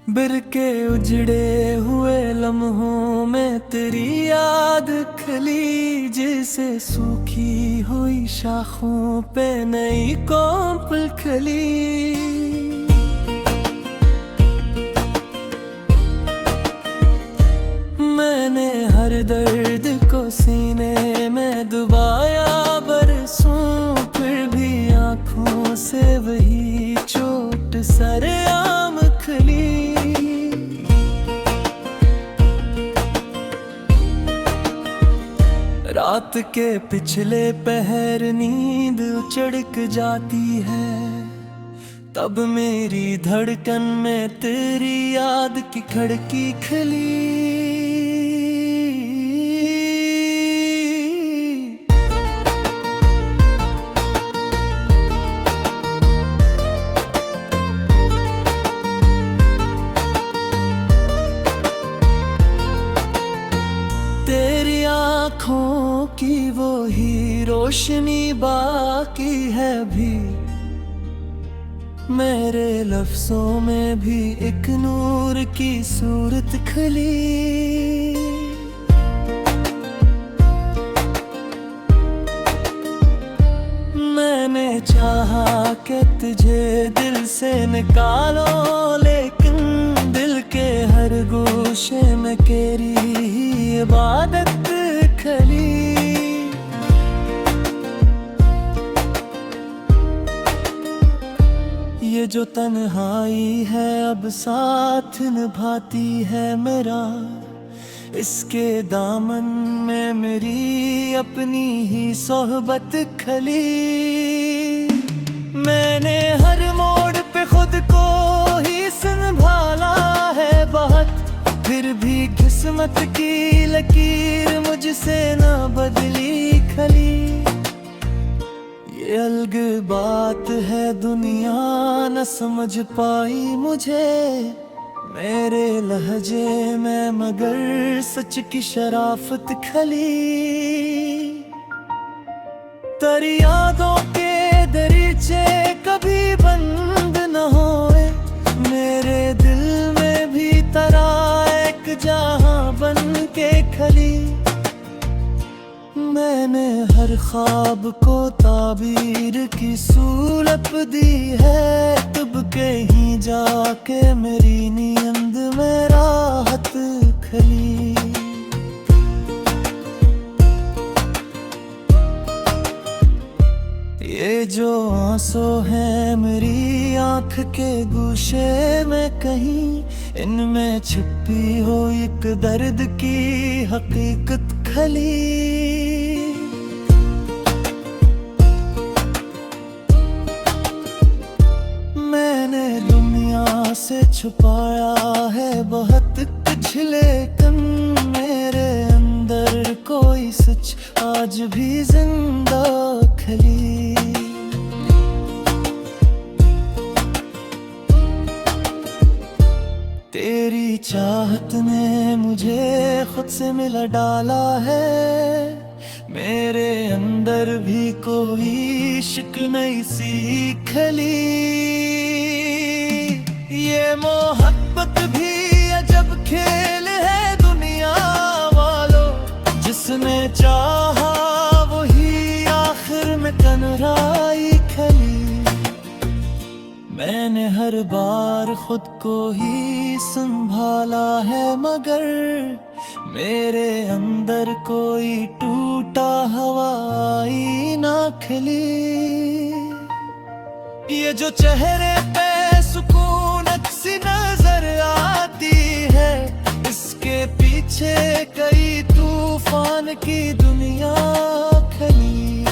बिर के उजड़े हुए लम्हों में तेरी याद खली, जैसे सूखी हुई शाखों पे नई कोमल खली। मैंने हर दर्द को सीने में दबाया बरसों, फिर भी आंखों से वही चोट सरेआम खली। रात के पिछले पहर नींद चढ़क जाती है, तब मेरी धड़कन में तेरी याद की खड़की खली। तेरी आँखों की वो ही रोशनी बाकी है भी, मेरे लफ्जों में भी एक नूर की सूरत खली। मैंने चाहा कि तुझे दिल से निकालो, लेकिन दिल के हर गोशे में तेरी ही इबादत खली। ये जो तन्हाई है अब साथ निभाती है मेरा, इसके दामन में मेरी अपनी ही सोहबत खली। मैंने हर मोड़ पे खुद को ही संभाला है बहुत, फिर भी किस्मत की लकीर मुझसे ना बदली खली। ये अलग बात है दुनिया न समझ पाई मुझे, मेरे लहजे में मगर सच की शराफत खली। तेरी यादों के दरीचे कभी बंद न होए, मेरे दिल में भी तेरा एक जहां बन के खली। मैंने हर ख्वाब को ताबीर की सूरत दी है, तब कहीं जाके मेरी नींद में राहत खली। ये जो आंसू है मेरी आंख के गोशे में कहीं, इनमें छिपी हो एक दर्द की हकीकत खली। मैंने दुनिया से छुपाया है बहुत कुछ, लेकिन मेरे अंदर कोई सच आज भी जिंदा खली। तेरी चाहत ने मुझे खुद से मिला डाला है, मेरे अंदर भी कोई इश्क नई सी खली। ये मोहब्बत भी अजब खेल है दुनिया वालों, जिसने चाहा वही आखिर में कनराई खली। मैंने हर बार खुद को ही संभाला है, मगर मेरे अंदर कोई टूटा हवाई ना खली। ये जो चेहरे पे सुकूनत सी नजर आती है, इसके पीछे कई तूफान की दुनिया खली।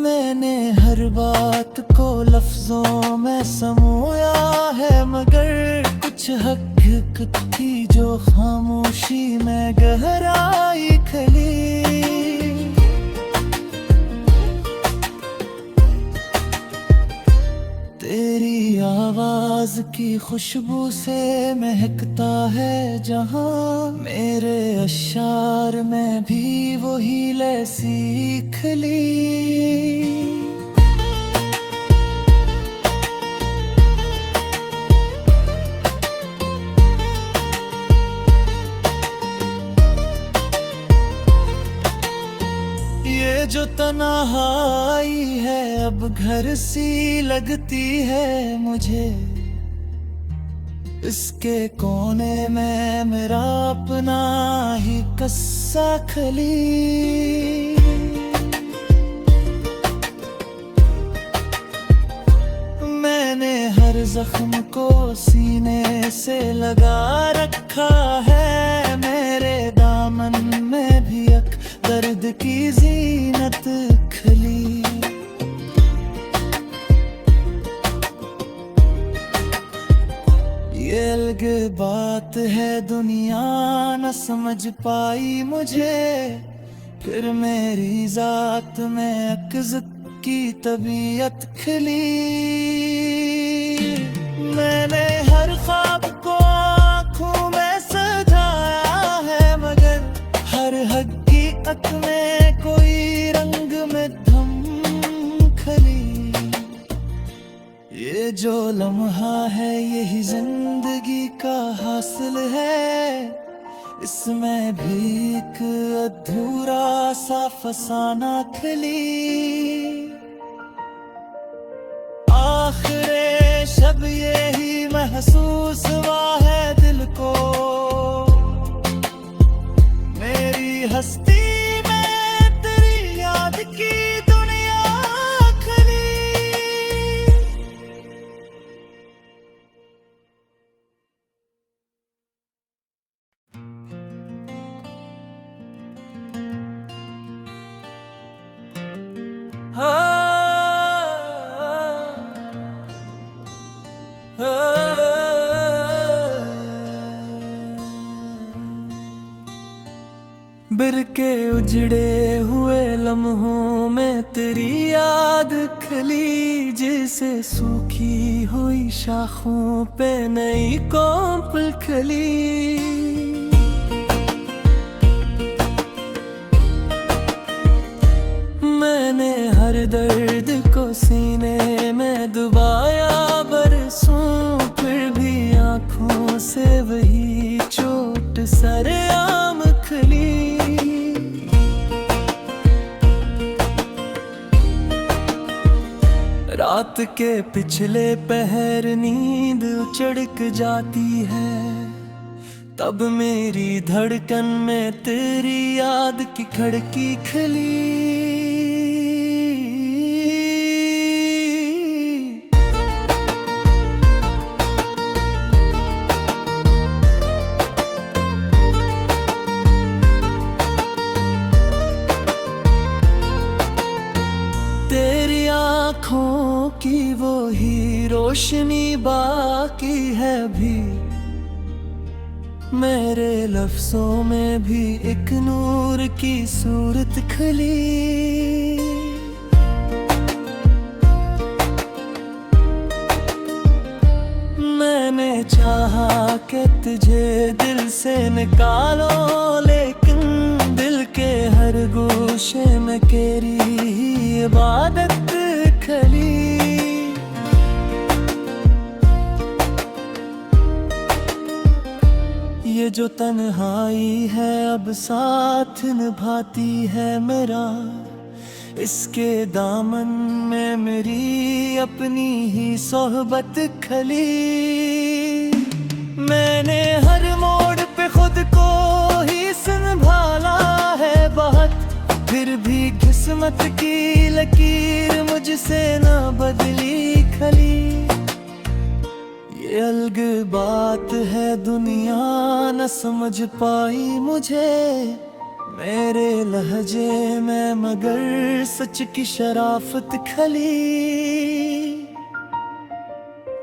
मैंने हर बात को लफ्जों में समोया है, मगर कुछ हकीकत थी जो खामोशी में गहराई खली। तेरी आवाज की खुशबू से महकता है जहां, मेरे अशार में भी वही लैसी खली। तन्हाई है अब घर सी लगती है मुझे। इसके कोने में मेरा अपना ही कस्सा खली। मैंने हर जख्म को सीने से लगा रखा है। मेरे दामन में भी एक दर्द की जीनत खली। ये अलग बात है दुनिया न समझ पाई मुझे। फिर मेरी जात में अक़ज़त की तबीयत खली। मैंने हर ख्वाब को आँखों में सजाया है, मगर हर हकीकत में कोई रंग में धम खली। ये जो लम्हा है यही जिंदगी का हासिल है। इसमें भी एक अधूरा सा फसाना खली। आखिरे शब यही महसूस हुआ है दिल को, मेरी हस्ती में तेरी याद की दुनिया खली। बिर के उजड़े हुए लम्हों में तेरी याद खली। जैसे सूखी हुई शाखों पे नई कोंपल खली। मैंने हर दर्द को सीने में दबाया बरसों, फिर भी आँखों से वही चोट सरेआम खली। रात के पिछले पहर नींद उचड़क जाती है, तब मेरी धड़कन में तेरी याद की खड़की खली। तेरी आँखों की वो ही रोशनी बाकी है भी, मेरे लफ्जों में भी एक नूर की सूरत खली। मैंने चाहा कि तुझे दिल से निकालो, लेकिन दिल के हर गोशे में तेरी इबादत खली। ये जो तन्हाई है अब साथ निभाती है मेरा, इसके दामन में मेरी अपनी ही सोहबत खली। मैंने हर मोड़ पे खुद को ही संभाला है बहुत, फिर भी किस्मत की लकीर मुझसे ना बदली खली। ये अलग बात है दुनिया न समझ पाई मुझे, मेरे लहजे में मगर सच की शराफत खली।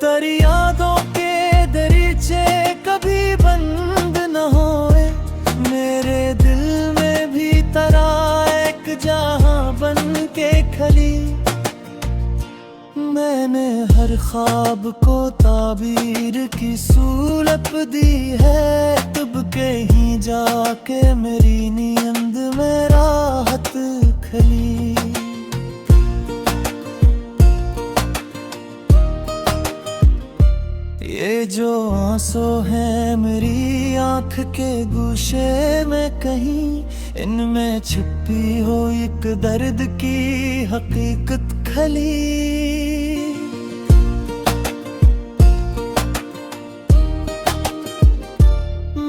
तेरी यादों के दरीचे कभी बंद न होए, मेरे दिल में भी तेरा एक जहां बन के खली। मैंने हर ख्वाब को ताबीर की सूरत दी है, तब कहीं जाके मेरी नींद में राहत खली। ये जो आंसू है मेरी आंख के गोशे में कहीं, इनमें छिपी हो एक दर्द की हकीकत खली।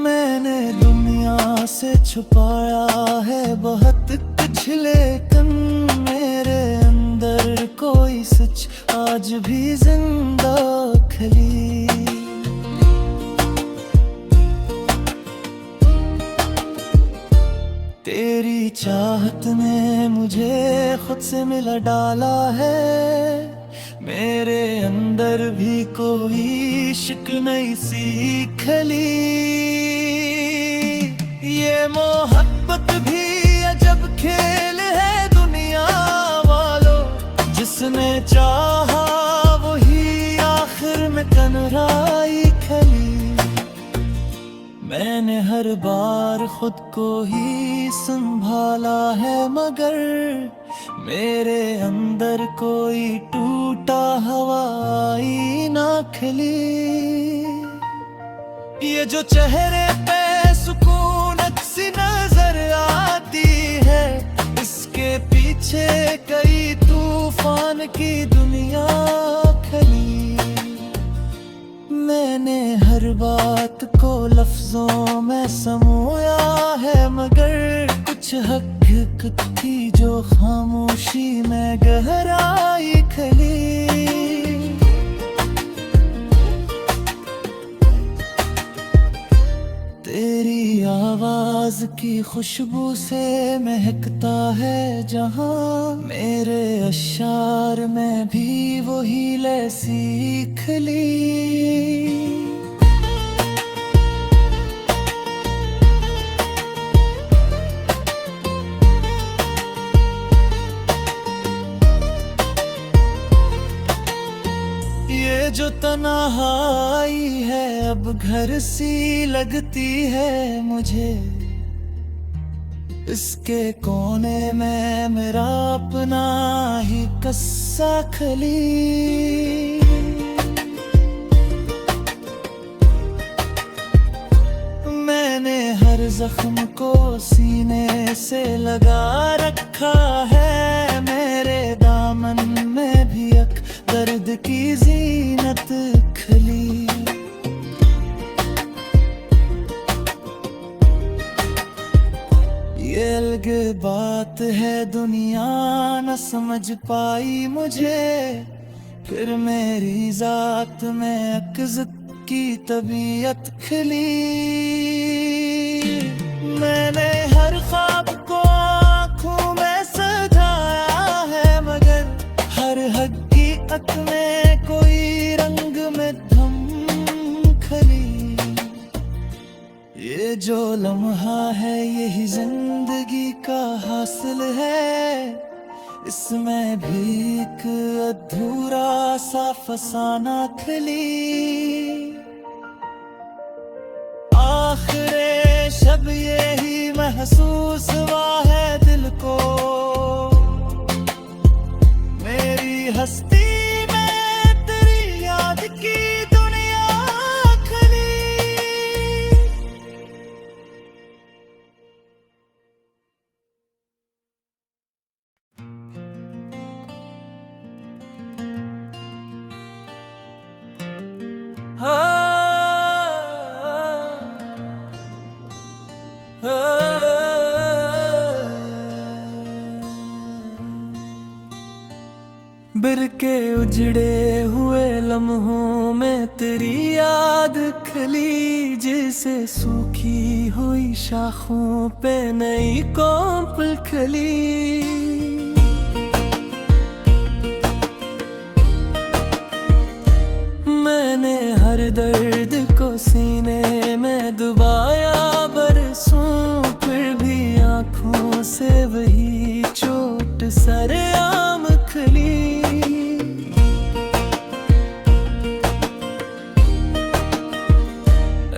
मैंने दुनिया से छुपाया है बहुत कुछ, लेकिन मेरे अंदर कोई सच आज भी जिंदा खली। तेरी चाहत ने मुझे खुद से मिला डाला है, मेरे अंदर भी कोई इश्क नई सी खली। ये मोहब्बत भी अजब खेल है दुनिया वालों, जिसने चाहा वही आखिर में कनराई खली। मैंने हर बार खुद को ही संभाला है, मगर मेरे अंदर कोई टूटा हवाई ना खली। ये जो चेहरे पे सुकूनत सी नजर आती है, इसके पीछे कई तूफान की दुनिया खली। मैंने हर बात को लफ्जों में समोया है, मगर कुछ हकीकत थी जो खामोशी में गहराई खली। तेरी आवाज की खुशबू से महकता है जहां, मेरे अशार में भी वही लैसी खली। ये जो तन्हाई है अब घर सी लगती है मुझे, इसके कोने में मेरा अपना ही कस्सा खली। मैंने हर जख्म को सीने से लगा रखा है, मेरे दामन में भी एक दर्द की जीनत खली। ये अलग बात है दुनिया न समझ पाई मुझे, फिर मेरी जात में अक़ज़त की तबीयत खली। मैंने हर ख्वाब को आँखों में सजाया है, मगर हर हकीकत में कोई रंग में धम खली। ये जो लम्हा है यही जिंदगी का हासिल है, इसमें भी एक अधूरा सा फसाना खली। आखिरे शब यही महसूस हुआ है दिल को, मेरी हस्ती में तेरी याद की दुनिया खली। बिर के उजड़े हुए लम्हों में तेरी याद खली, जैसे सूखी हुई शाखों पे नई कोंपल खली। मैंने हर दर्द को सीने में दबाया बरसों, फिर भी आँखों से वही चोट सरेआम खली।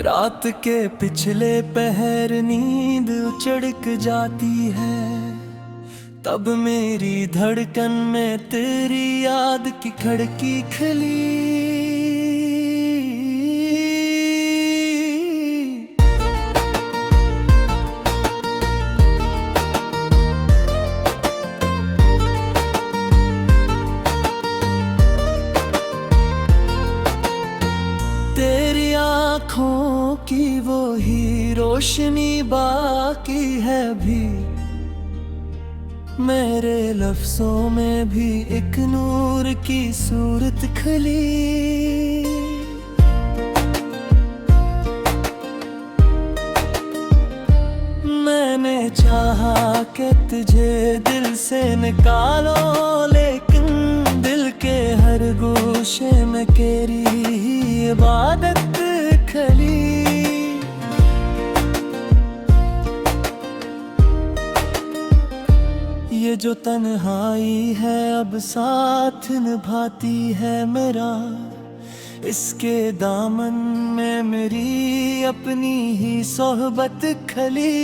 रात के पिछले पहर नींद उचड़क जाती है, तब मेरी धड़कन में तेरी याद की खड़की खली। आँखों की वो ही रोशनी बाकी है भी, मेरे लफ्जों में भी एक नूर की सूरत खली। मैंने चाहा कि तुझे दिल से निकालो, लेकिन दिल के हर गोशे में तेरी इबादत खली। ये जो तन्हाई है अब साथ निभाती है मेरा, इसके दामन में मेरी अपनी ही सोहबत खली।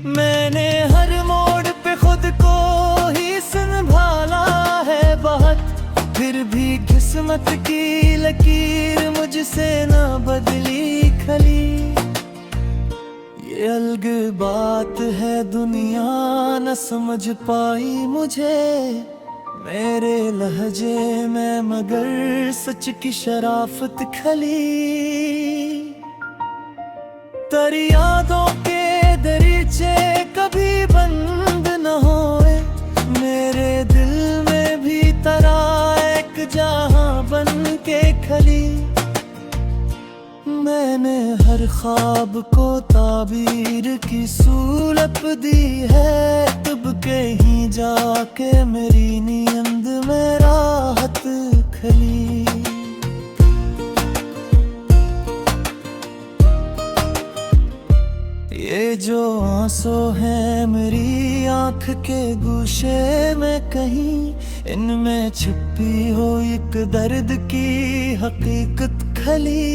मैंने हर मोड़ पे खुद को ही संभाला है बहुत, फिर भी किस्मत की लकीर मुझसे ना बदली खली। ये अलग बात है दुनिया न समझ पाई मुझे, मेरे लहजे में मगर सच की शराफत खली। तेरी यादों के दरीचे कभी बंद न होए, मेरे दिल में भी तेरा एक जहां बन के खली। मैंने हर ख्वाब को ताबीर की सूरत दी है, तब कहीं जाके मेरी नींद में राहत खली। ये जो आंसू है मेरी आंख के गुशे में कहीं, इनमें छिपी हो एक दर्द की हकीकत खली।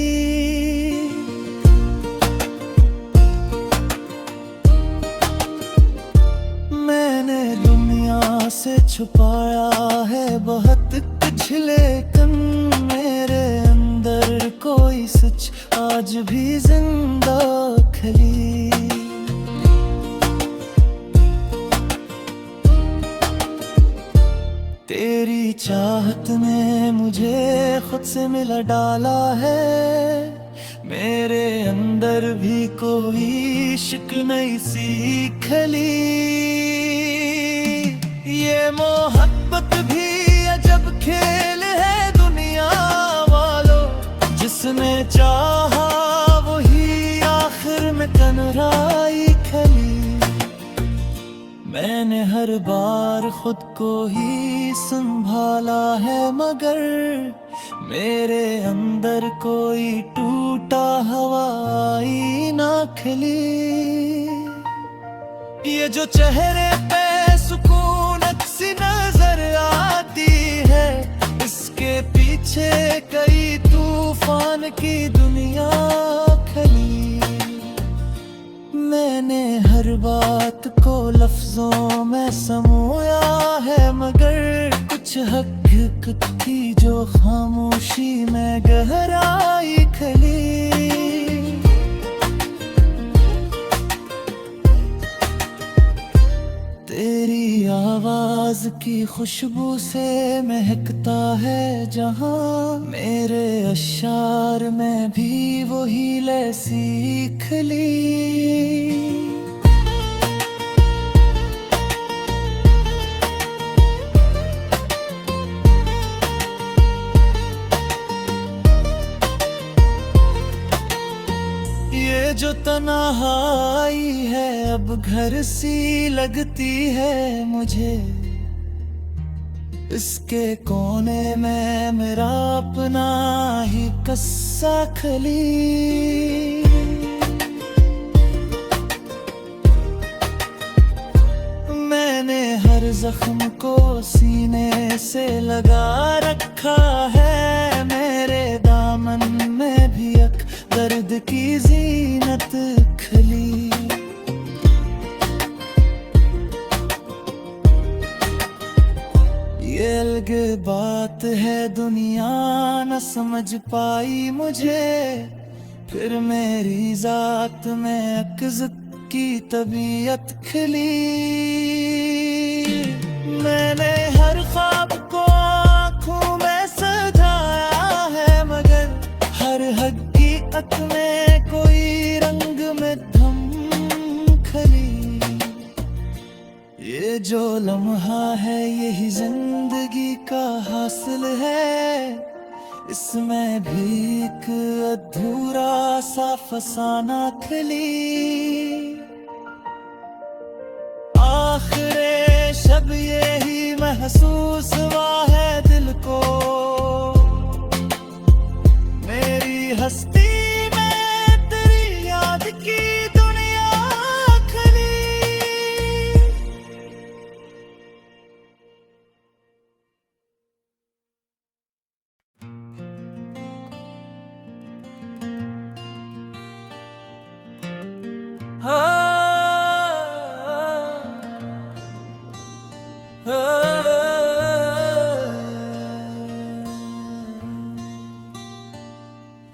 मैंने दुनिया से छुपाया है बहुत कुछ, लेकिन मेरे अंदर कोई सच आज भी जिंदा खली। तेरी चाहत ने मुझे खुद से मिला डाला है, मेरे अंदर भी कोई शिक नहीं सी खली। ये मोहब्बत भी अजब खेल है दुनिया वालों, जिसने चाहा वही आखिर में कनराई खली। मैंने हर बार खुद को ही संभाला है, मगर मेरे अंदर कोई टूटा हवाई ना खली। ये जो चेहरे पे सुकूनत सी नजर आती है, इसके पीछे कई तूफान की दुनिया खली। मैंने हर बात को लफ्जों में समोया है, मगर कुछ हकीकत थी जो खामोशी में गहराई खली। तेरी आवाज की खुशबू से महकता है जहां, मेरे अशार में भी वही लैसी खली। ये जो तन्हाई है अब घर सी लगती है मुझे, इसके कोने में मेरा अपना ही कस्सा खली। मैंने हर जख्म को सीने से लगा रखा है, मेरे दामन में भी एक दर्द की जीनत खली। ये अलग बात है दुनिया न समझ पाई मुझे, फिर मेरी जात में अक्ज़त की तबीयत खली। मैंने हर ख्वाब को आँखों में सजाया है, मगर हर अख में कोई रंग में थम खली। ये जो लम्हा है यही जिंदगी का हासिल है, इसमें भी एक अधूरा सा फसाना खली। आखिरे शब यही महसूस हुआ है दिल को, मेरी हस्ती में तेरी याद की दुनिया खली।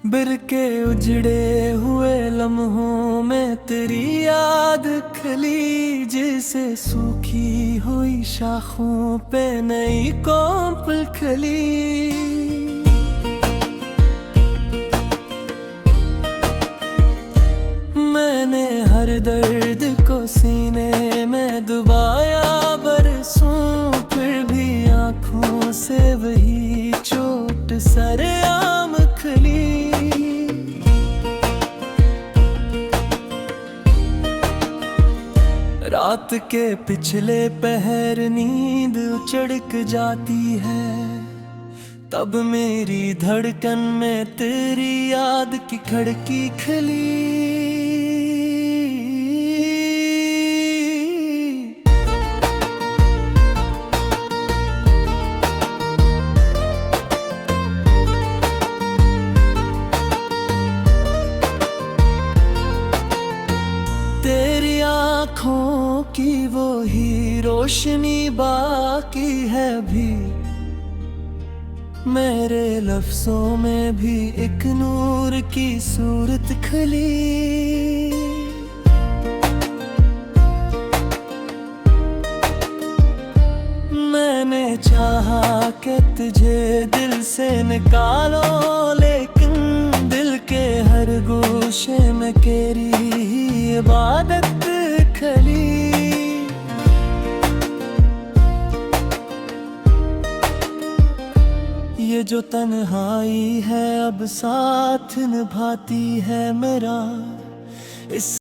बिर के उजड़े हुए लम्हों में तेरी याद खली, जैसे सूखी हुई शाखों पे नई कोंपल खली। मैंने हर दर्द को सीने में दबाया बरसों, फिर भी आंखों से वही चोट सरेआम खली। रात के पिछले पहर नींद उचड़क जाती है, तब मेरी धड़कन में तेरी याद की खड़की खली। तेरी आँखों की वो ही रोशनी बाकी है भी, मेरे लफ्जों में भी एक नूर की सूरत खली। मैंने चाहा कि तुझे दिल से निकालो, लेकिन दिल के हर गोशे में तेरी इबादत खली। ये जो तन्हाई है अब साथ निभाती है मेरा, इस